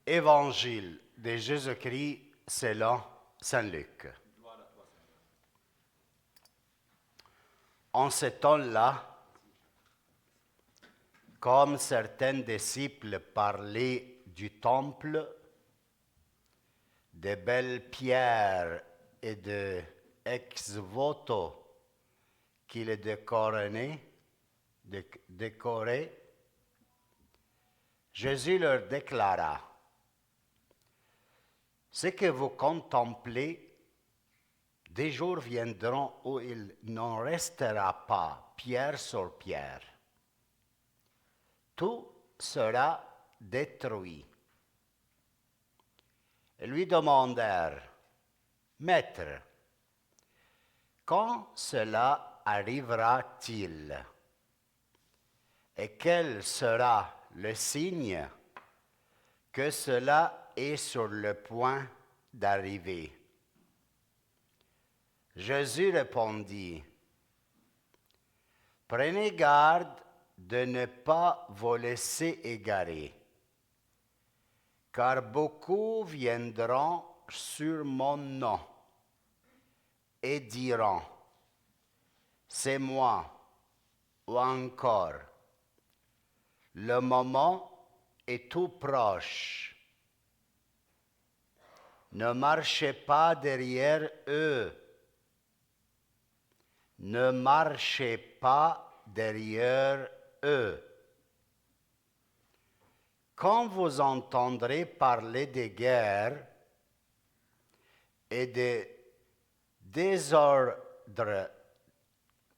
Évangile de Jésus-Christ selon Saint Luc. En ce temps-là, comme certains disciples parlaient du temple, de belles pierres et de ex-voto qu'il décorait, Jésus leur déclara: ce que vous contemplez, des jours viendront où il n'en restera pas pierre sur pierre. Tout sera détruit. Ils lui demandèrent: Maître, quand cela arrivera-t-il? Et quel sera le signe que cela est sur le point d'arriver? Jésus répondit: prenez garde de ne pas vous laisser égarer, car beaucoup viendront sur mon nom et diront: c'est moi, ou encore: le moment est tout proche. Ne marchez pas derrière eux. Ne marchez pas derrière eux. Quand vous entendrez parler de guerre et de désordre,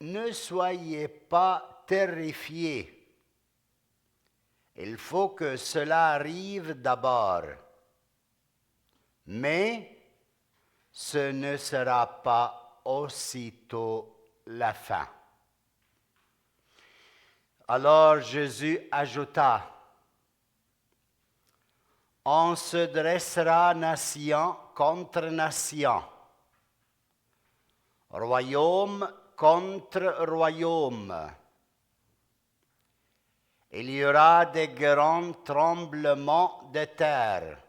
ne soyez pas terrifiés. Il faut que cela arrive d'abord, mais ce ne sera pas aussitôt la fin. Alors Jésus ajouta: on se dressera nation contre nation, royaume contre royaume. Il y aura de grands tremblements de terre.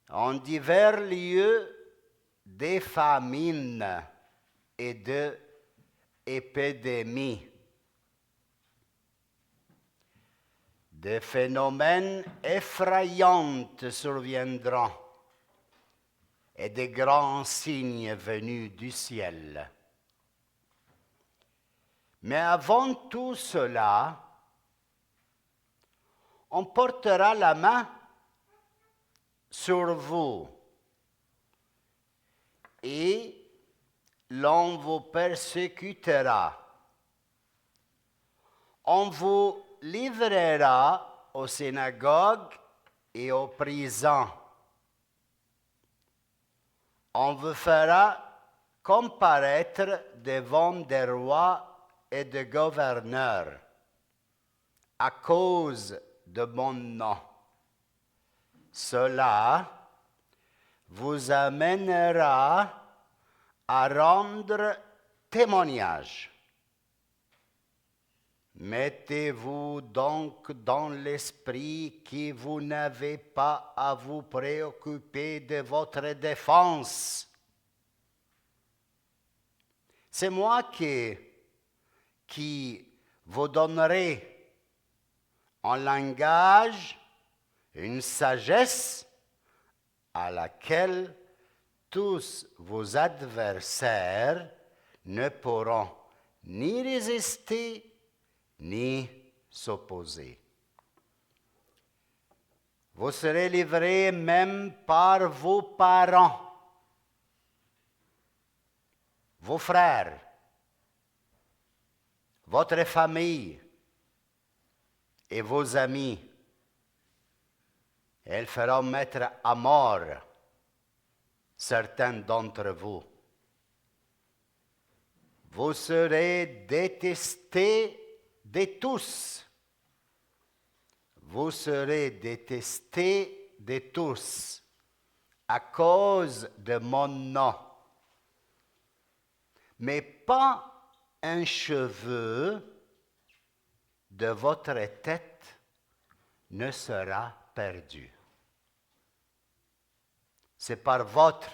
En divers lieux, des famines et des épidémies. Des phénomènes effrayants surviendront et de grands signes venus du ciel. Mais avant tout cela, on portera la main sur vous et l'on vous persécutera. On vous livrera aux synagogues et aux prisons. On vous fera comparaître devant des rois et des gouverneurs à cause de mon nom. Cela vous amènera à rendre témoignage. Mettez-vous donc dans l'esprit que vous n'avez pas à vous préoccuper de votre défense. C'est moi qui vous donnerai un langage, une sagesse à laquelle tous vos adversaires ne pourront ni résister ni s'opposer. Vous serez livrés même par vos parents, vos frères, votre famille et vos amis. Elles feront mettre à mort certains d'entre vous. Vous serez détestés de tous. Vous serez détestés de tous à cause de mon nom. Mais pas un cheveu de votre tête ne sera perdu. C'est par votre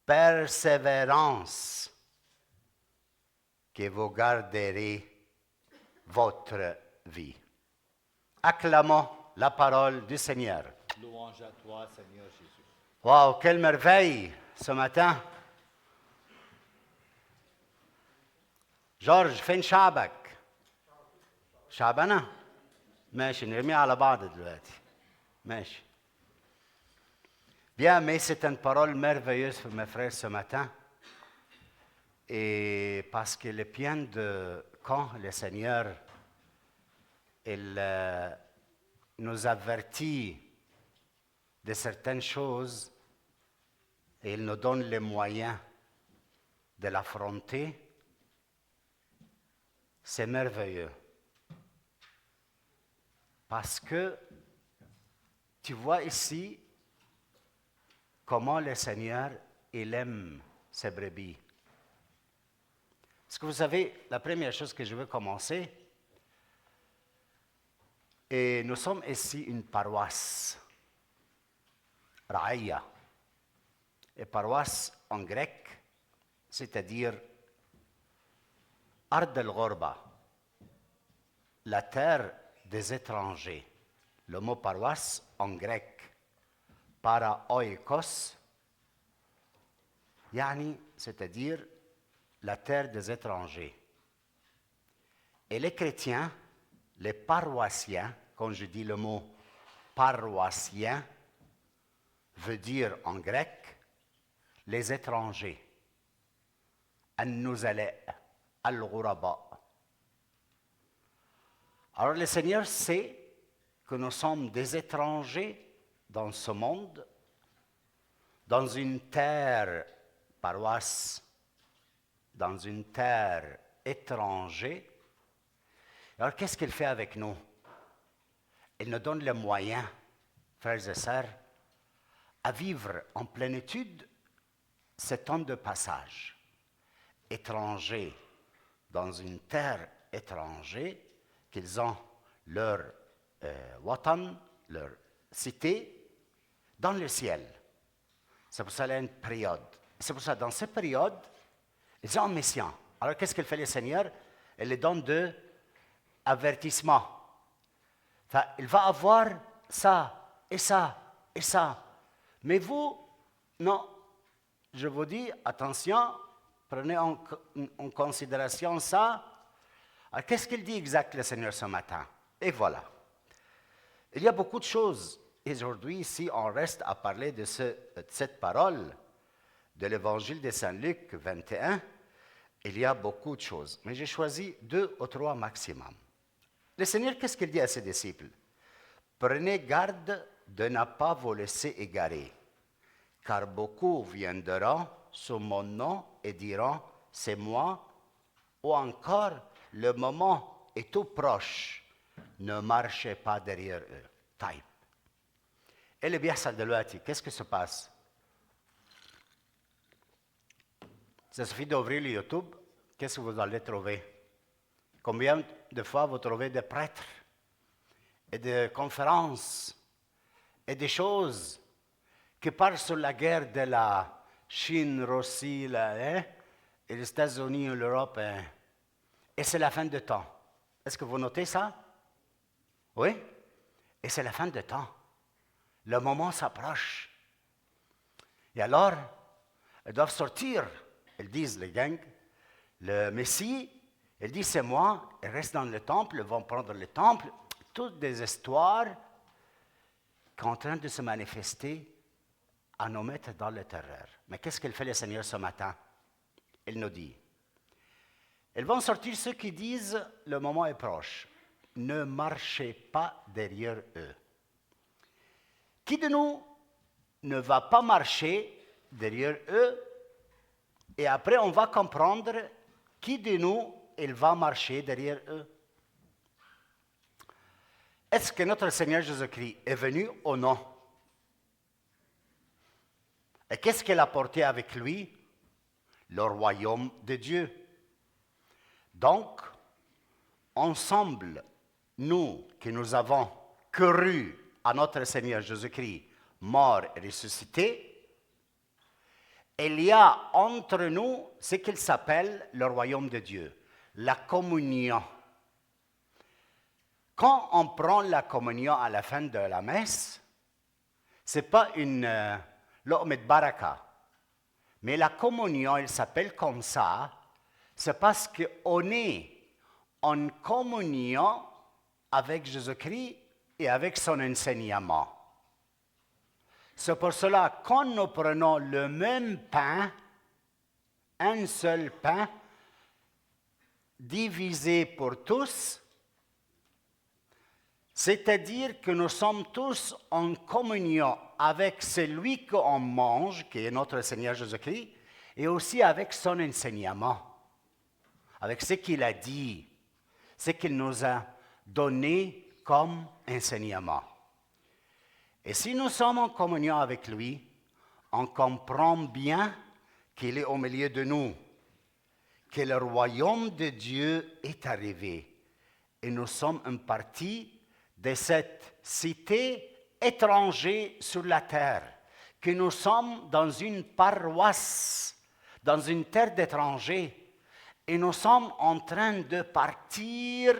persévérance que vous garderez votre vie. Acclamons la parole du Seigneur. Louange à toi, Seigneur Jésus. Wow, quelle merveille ce matin. جورج فين شعبك؟ شعبنا؟ ماشي نرميها على بعض دلوقتي. ماشي. Bien, mais c'est une parole merveilleuse pour mes frères ce matin. Et parce que le bien de quand le Seigneur il, nous avertit de certaines choses et il nous donne les moyens de l'affronter, c'est merveilleux. Parce que tu vois ici comment le Seigneur, il aime ses brebis. Parce que vous savez, la première chose que je veux commencer, et nous sommes ici une paroisse, Raïa. Et paroisse en grec, c'est-à-dire Ard el-Ghorba, la terre des étrangers. Le mot paroisse en grec, paraoikos, yani, c'est-à-dire la terre des étrangers. Et les chrétiens, les paroissiens, quand je dis le mot paroissien, veut dire en grec les étrangers. An-Nuzala, Al-Ghuraba. Alors le Seigneur sait que nous sommes des étrangers dans ce monde, dans une terre, paroisse, dans une terre étrangère. Alors qu'est-ce qu'il fait avec nous? Il nous donne les moyens, frères et sœurs, à vivre en plénitude ce temps de passage. Étrangers dans une terre étrangère, qu'ils ont leur watan, leur cité, dans le ciel. C'est pour ça qu'il y a une période. C'est pour ça, dans cette période, ils ont un mission. Alors, qu'est-ce qu'il fait le Seigneur? Il les donne de avertissement. Enfin, il va avoir ça, et ça, et ça. Mais vous, non. Je vous dis, attention, prenez en considération ça. Alors, qu'est-ce qu'il dit exact, le Seigneur, ce matin? Et voilà. Il y a beaucoup de choses. Aujourd'hui, si on reste à parler de cette parole de l'Évangile de Saint Luc 21, il y a beaucoup de choses. Mais j'ai choisi 2 ou 3 maximum. Le Seigneur, qu'est-ce qu'il dit à ses disciples? Prenez garde de ne pas vous laisser égarer, car beaucoup viendront sous mon nom et diront, c'est moi, ou encore, le moment est tout proche, ne marchez pas derrière eux. Type. Et le بيحصل دلوقتي, qu'est-ce qui se passe? Ça suffit d'ouvrir le YouTube, qu'est-ce que vous allez trouver? Combien de fois vous trouvez des prêtres et des conférences et des choses qui parlent sur la guerre de la Chine, Russie, et les États-Unis et l'Europe. Et c'est la fin de temps. Est-ce que vous notez ça? Oui? Et c'est la fin de temps. Le moment s'approche. Et alors, ils doivent sortir. Ils disent, les gangs, le Messie, il dit, c'est moi. Ils restent dans le temple, ils vont prendre le temple. Toutes des histoires qui sont en train de se manifester à nous mettre dans le terreur. Mais qu'est-ce qu'il fait le Seigneur ce matin? Il nous dit, ils vont sortir ceux qui disent, le moment est proche. Ne marchez pas derrière eux. Qui de nous ne va pas marcher derrière eux? Et après, on va comprendre qui de nous, il va marcher derrière eux. Est-ce que notre Seigneur Jésus-Christ est venu ou non? Et qu'est-ce qu'il a porté avec lui? Le royaume de Dieu. Donc, ensemble, nous qui nous avons cru à notre Seigneur Jésus-Christ, mort et ressuscité, il y a entre nous ce qu'il s'appelle le royaume de Dieu, la communion. Quand on prend la communion à la fin de la messe, ce n'est pas une luqmet baraka, mais la communion, elle s'appelle comme ça, c'est parce qu'on est en communion avec Jésus-Christ et avec son enseignement. C'est pour cela, quand nous prenons le même pain, un seul pain, divisé pour tous, c'est-à-dire que nous sommes tous en communion avec celui qu'on mange, qui est notre Seigneur Jésus-Christ, et aussi avec son enseignement, avec ce qu'il a dit, ce qu'il nous a donné comme enseignement. Et si nous sommes en communion avec lui, on comprend bien qu'il est au milieu de nous, que le royaume de Dieu est arrivé. Et nous sommes une partie de cette cité étrangère sur la terre, que nous sommes dans une paroisse, dans une terre d'étrangers, et nous sommes en train de partir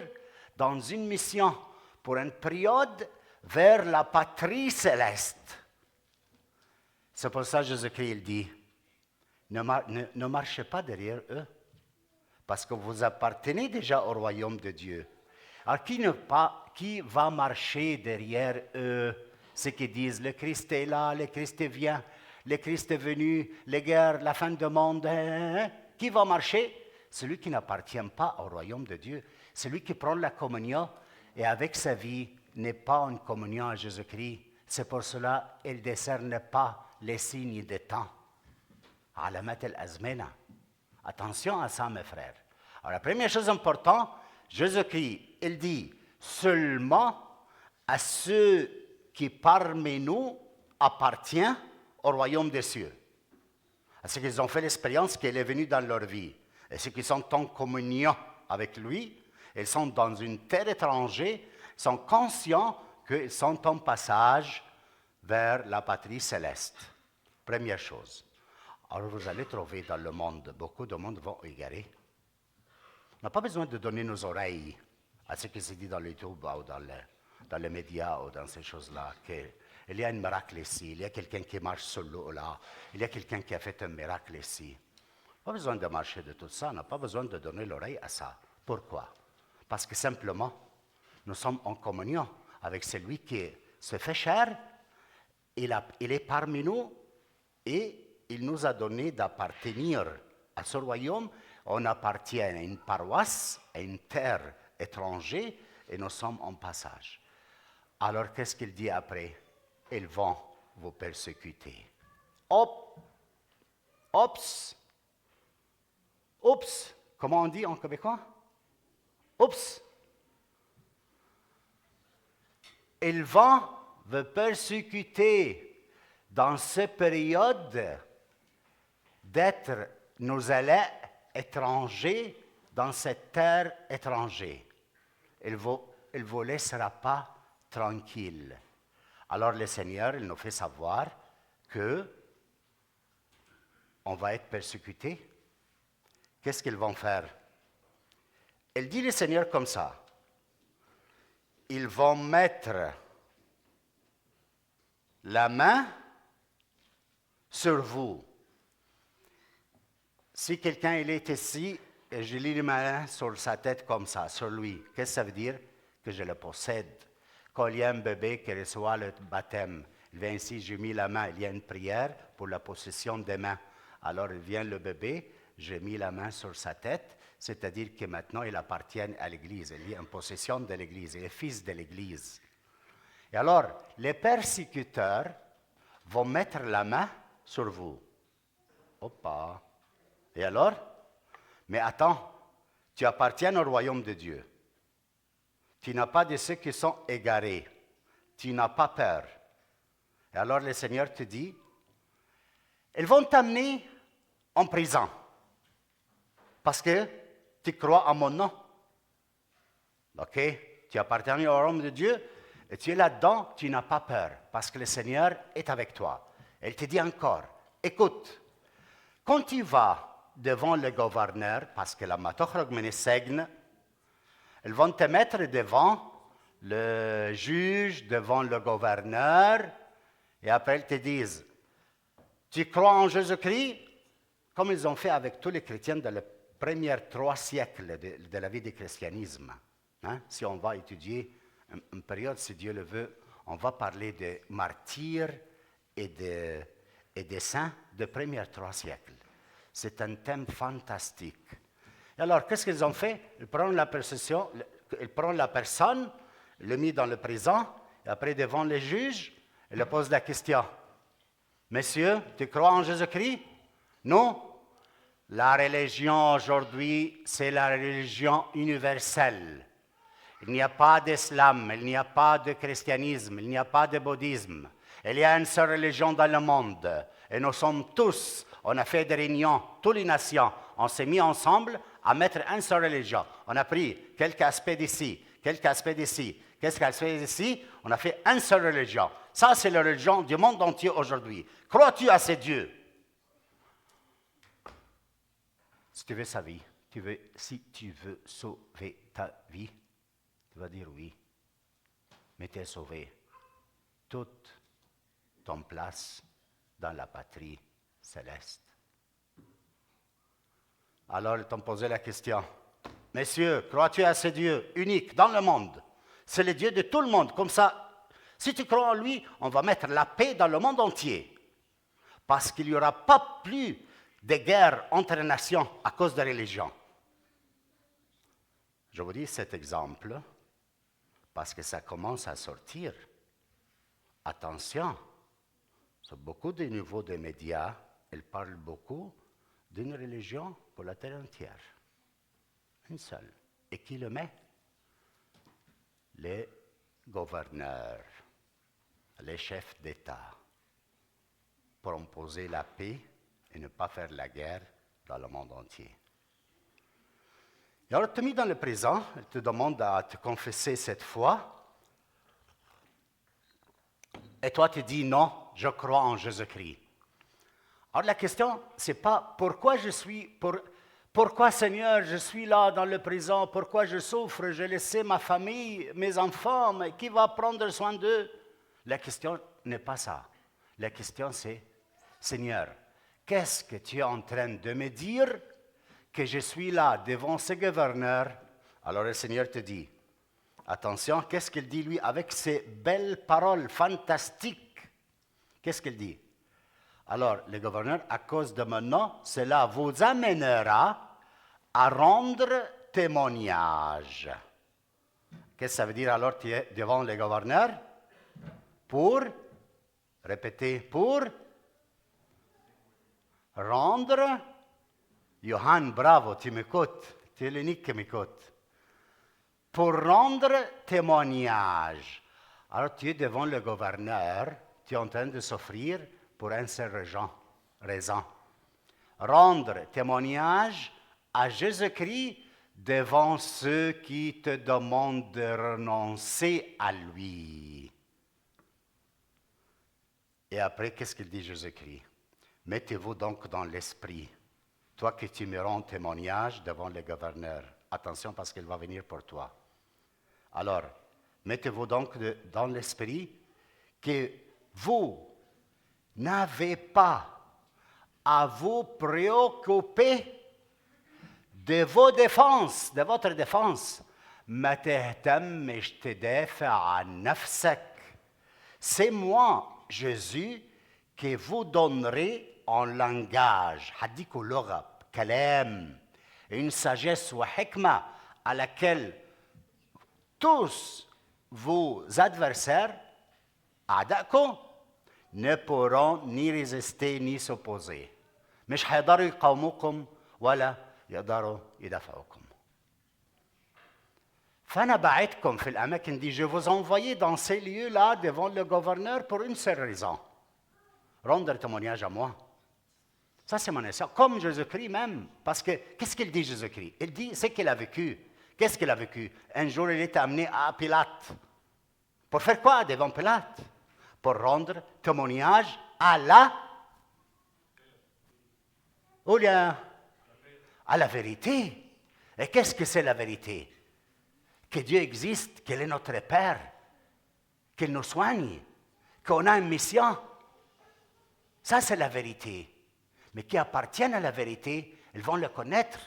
dans une mission pour une période vers la patrie céleste. C'est pour ça que Jésus-Christ il dit, ne marchez pas derrière eux, parce que vous appartenez déjà au royaume de Dieu. Alors qui va marcher derrière eux, ceux qui disent, le Christ est là, le Christ vient, le Christ est venu, les guerres, la fin du monde, qui va marcher? Celui qui n'appartient pas au royaume de Dieu, celui qui prend la communion et avec sa vie n'est pas en communion à Jésus-Christ. C'est pour cela qu'il ne décerne pas les signes des temps. Alamat el-azmena. Attention à ça, mes frères. Alors, la première chose importante, Jésus-Christ, il dit seulement à ceux qui parmi nous appartiennent au royaume des cieux. À ceux qui ont fait l'expérience qu'il est venu dans leur vie. Et ceux qui sont en communion avec lui, ils sont dans une terre étrangère, sont conscients qu'ils sont en passage vers la patrie céleste. Première chose. Alors vous allez trouver dans le monde, beaucoup de monde vont égarer. On n'a pas besoin de donner nos oreilles à ce qui se dit dans YouTube ou dans les médias ou dans ces choses-là. Il y a un miracle ici, il y a quelqu'un qui marche sur l'eau là, il y a quelqu'un qui a fait un miracle ici. Pas besoin de marcher de tout ça, on n'a pas besoin de donner l'oreille à ça. Pourquoi? Parce que simplement, nous sommes en communion avec celui qui se fait chair, il est parmi nous et il nous a donné d'appartenir à ce royaume. On appartient à une paroisse, à une terre étrangère et nous sommes en passage. Alors qu'est-ce qu'il dit après? Ils vont vous persécuter. Oups! Comment on dit en québécois? Oups! Ils vont vous persécuter dans cette période d'être nos élèves étrangers dans cette terre étrangère. Il ne vous laissera pas tranquille. Alors le Seigneur, il nous fait savoir que on va être persécuté. Qu'est-ce qu'ils vont faire? Il dit le Seigneur comme ça. Ils vont mettre la main sur vous. Si quelqu'un il est ici et je lis ma main sur sa tête comme ça, sur lui, qu'est-ce que ça veut dire? Que je le possède. Quand il y a un bébé qui reçoit le baptême, il vient ici, j'ai mis la main, il y a une prière pour la possession des mains. Alors il vient le bébé, j'ai mis la main sur sa tête, c'est-à-dire que maintenant il appartient à l'Église, il est en possession de l'Église, il est fils de l'Église. Et alors, les persécuteurs vont mettre la main sur vous. Opa! Et alors? Mais attends, tu appartiens au royaume de Dieu. Tu n'as pas de ceux qui sont égarés. Tu n'as pas peur. Et alors le Seigneur te dit, ils vont t'amener en prison. Parce que tu crois à mon nom. OK? Tu appartiens au royaume de Dieu, et tu es là-dedans, tu n'as pas peur, parce que le Seigneur est avec toi. Elle te dit encore, écoute, quand tu vas devant le gouverneur, parce que la matochrog menesegn, elles vont te mettre devant le juge, devant le gouverneur, et après elles te disent, tu crois en Jésus-Christ? Comme ils ont fait avec tous les chrétiens dans les premiers 3 siècles de la vie du christianisme. Hein? Si on va étudier une période, si Dieu le veut, on va parler des martyrs et des saints des premiers 3 siècles. C'est un thème fantastique. Et alors, qu'est-ce qu'ils ont fait? Ils prennent la personne, le mis dans le prison, et après, devant les juges, ils leur posent la question. Monsieur, tu crois en Jésus-Christ? Non. La religion aujourd'hui, c'est la religion universelle. Il n'y a pas d'islam, il n'y a pas de christianisme, il n'y a pas de bouddhisme. Il y a une seule religion dans le monde. Et nous sommes tous, on a fait des réunions, toutes les nations, on s'est mis ensemble à mettre une seule religion. On a pris quelques aspects d'ici, quelques aspects d'ici, quelques aspects d'ici, on a fait une seule religion. Ça, c'est la religion du monde entier aujourd'hui. Crois-tu à ces dieux? Si tu veux sa vie, si tu veux sauver ta vie, tu vas dire oui. Mais tu es sauvé. Toute ton place dans la patrie céleste. Alors ils t'ont posé la question. Messieurs, crois-tu à ce Dieu unique dans le monde? C'est le Dieu de tout le monde. Comme ça, si tu crois en lui, on va mettre la paix dans le monde entier. Parce qu'il n'y aura pas plus de guerres entre nations à cause de religion. Je vous dis cet exemple parce que ça commence à sortir. Attention, sur beaucoup de niveaux des médias, ils parlent beaucoup d'une religion pour la terre entière. Une seule. Et qui le met? Les gouverneurs, les chefs d'État, pour imposer la paix et ne pas faire la guerre dans le monde entier. Et alors, tu es mis dans le présent, elle te demande à te confesser cette foi, et toi tu dis non, je crois en Jésus-Christ. Alors la question, ce n'est pas pourquoi Seigneur, je suis là dans le présent, pourquoi je souffre, j'ai laissé ma famille, mes enfants, mais qui va prendre soin d'eux? La question n'est pas ça. La question c'est, Seigneur, qu'est-ce que tu es en train de me dire que je suis là devant ce gouverneur? Alors le Seigneur te dit, attention, qu'est-ce qu'il dit lui avec ces belles paroles fantastiques? Qu'est-ce qu'il dit? Alors le gouverneur, à cause de mon nom, cela vous amènera à rendre témoignage. Qu'est-ce que ça veut dire alors tu es devant le gouverneur? Répétez, pour rendre, Johan, bravo, tu m'écoutes, tu es l'unique qui m'écoute. Pour rendre témoignage. Alors tu es devant le gouverneur, tu es en train de souffrir pour une seule raison. Rendre témoignage à Jésus-Christ devant ceux qui te demandent de renoncer à lui. Et après, qu'est-ce qu'il dit Jésus-Christ? Mettez-vous donc dans l'esprit, toi que tu me rends témoignage devant le gouverneur. Attention parce qu'il va venir pour toi. Alors, mettez-vous donc dans l'esprit que vous n'avez pas à vous préoccuper de vos défenses, de votre défense. ما تهتمش تدافع عن نفسك. C'est moi, Jésus, que vous donnerai en langage, حديكوا لغة, كلام, une sagesse وحكمة à laquelle tous vos adversaires, أعدائكم, ne pourront ni résister ni s'opposer. مش هيقدروا يقاوموكم ولا يقدروا يدافعوكم. فأنا بعتكم في الأماكن دي, je vous envoyais dans ces lieux-là devant le gouverneur pour une seule raison. Rendre témoignage à moi. Ça, c'est mon essai. Comme Jésus-Christ même. Parce que, qu'est-ce qu'il dit Jésus-Christ? Il dit ce qu'il a vécu. Qu'est-ce qu'il a vécu? Un jour, il est amené à Pilate. Pour faire quoi devant Pilate? Pour rendre témoignage à la... Ou bien à la vérité. Et qu'est-ce que c'est la vérité? Que Dieu existe, qu'il est notre Père, qu'il nous soigne, qu'on a une mission. Ça, c'est la vérité. Mais qui appartiennent à la vérité, ils vont le connaître.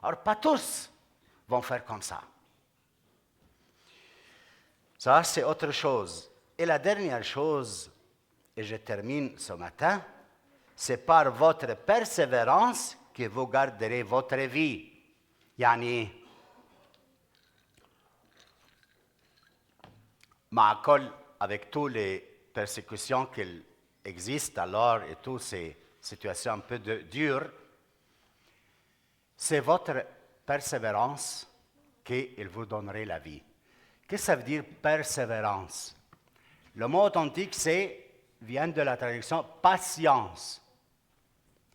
Alors, pas tous vont faire comme ça. Ça, c'est autre chose. Et la dernière chose, et je termine ce matin, c'est par votre persévérance que vous garderez votre vie. يعني مع كل avec toutes les persécutions qui existent alors et toutes ces situations un peu dures, c'est votre persévérance qu'il vous donnerait la vie. Qu'est-ce que ça veut dire persévérance? Le mot authentique vient de la traduction patience.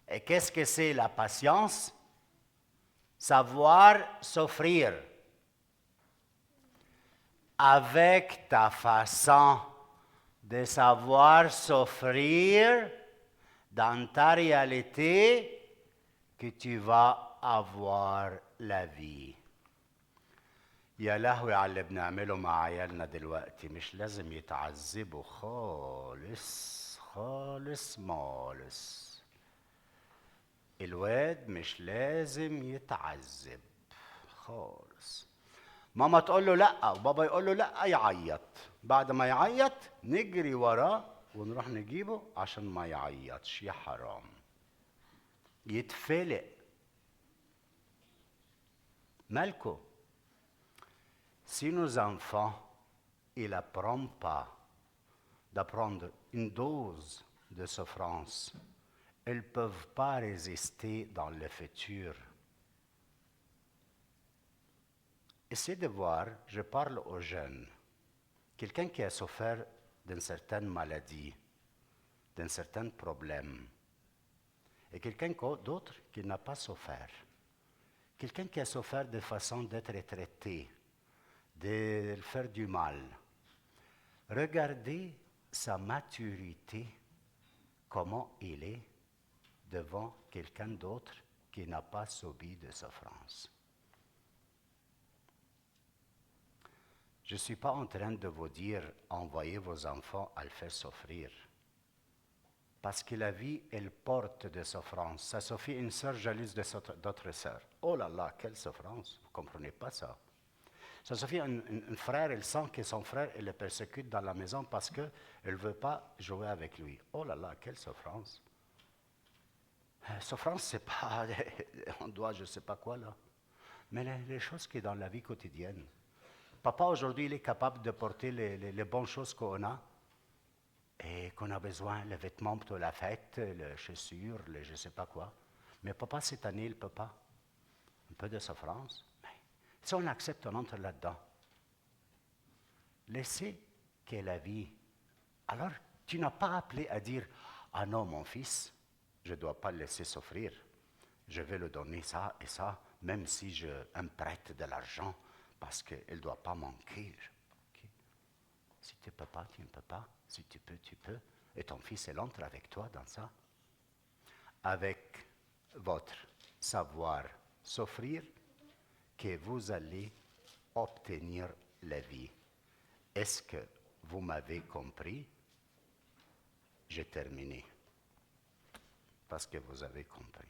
Et qu'est-ce que c'est la patience? Savoir s'offrir. Avec ta façon de savoir s'offrir dans ta réalité, que tu vas avoir la vie. يا لهوي على اللي بنعمله مع عيالنا دلوقتي، مش لازم يتعذبوا خالص خالص مالص. الواد مش لازم يتعذب خالص. ماما تقول له لا وبابا يقول له لا يعيط. بعد ما يعيط نجري وراه ونروح نجيبه عشان ما يعيطش، يا حرام. يتفلق. مالكو؟ Si nos enfants, ils n'apprennent pas d'apprendre une dose de souffrance, ils ne peuvent pas résister dans le futur. Essayez de voir, je parle aux jeunes, quelqu'un qui a souffert d'une certaine maladie, d'un certain problème, et quelqu'un d'autre qui n'a pas souffert. Quelqu'un qui a souffert de façon d'être traité, de faire du mal. Regardez sa maturité, comment il est devant quelqu'un d'autre qui n'a pas subi de souffrance. Je ne suis pas en train de vous dire envoyez vos enfants à le faire souffrir. Parce que la vie, elle porte des souffrances. Ça suffit une sœur jalouse d'autres sœurs. Oh là là, quelle souffrance! Vous ne comprenez pas ça. Ça suffit un frère, il sent que son frère, il le persécute dans la maison parce qu'il ne veut pas jouer avec lui. Oh là là, quelle souffrance! Souffrance, c'est pas, on doit je ne sais pas quoi là. Mais les choses qui sont dans la vie quotidienne. Papa, aujourd'hui, il est capable de porter les bonnes choses qu'on a et qu'on a besoin, les vêtements pour la fête, les chaussures, les je ne sais pas quoi. Mais papa, cette année, il ne peut pas. Un peu de souffrance. Mais si on accepte, on entre là-dedans. Laissez que la vie. Alors, tu n'as pas appelé à dire « Ah non, mon fils, je ne dois pas le laisser souffrir. Je vais lui donner ça et ça, même si je me prête de l'argent. » Parce qu'il ne doit pas manquer. Okay. Si tu ne peux pas, tu ne peux pas. Si tu peux, tu peux. Et ton fils, il entre avec toi dans ça. Avec votre savoir s'offrir, que vous allez obtenir la vie. Est-ce que vous m'avez compris? J'ai terminé. Parce que vous avez compris.